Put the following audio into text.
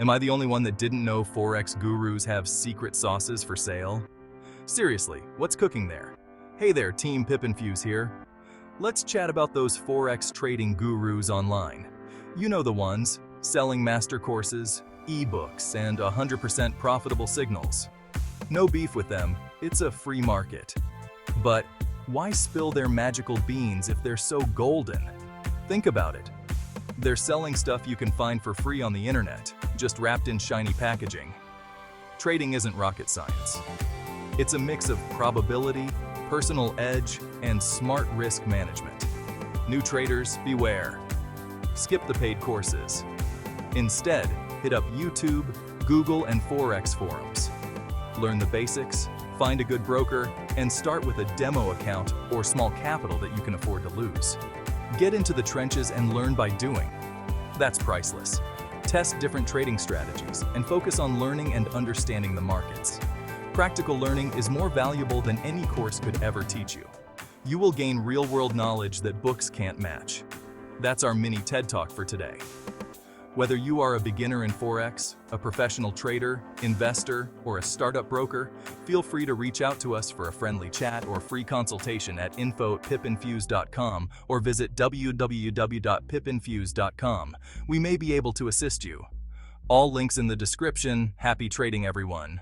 Am I the only one that didn't know Forex gurus have secret sauces for sale? Seriously, what's cooking there? Hey there, Team Pip and Fuse here. Let's chat about those Forex trading gurus online. You know the ones, selling master courses, ebooks, and 100% profitable signals. No beef with them, it's a free market. But why spill their magical beans if they're so golden? Think about it. They're selling stuff you can find for free on the internet, just wrapped in shiny packaging. Trading isn't rocket science. It's a mix of probability, personal edge, and smart risk management. New traders, beware. Skip the paid courses. Instead, hit up YouTube, Google, and Forex forums. Learn the basics, find a good broker, and start with a demo account or small capital that you can afford to lose. Get into the trenches and learn by doing. That's priceless. Test different trading strategies and focus on learning and understanding the markets. Practical learning is more valuable than any course could ever teach you. You will gain real-world knowledge that books can't match. That's our mini TED Talk for today. Whether you are a beginner in Forex, a professional trader, investor, or a startup broker, feel free to reach out to us for a friendly chat or free consultation at info@pipinfuse.com or visit www.pipinfuse.com. We may be able to assist you. All links in the description. Happy trading, everyone.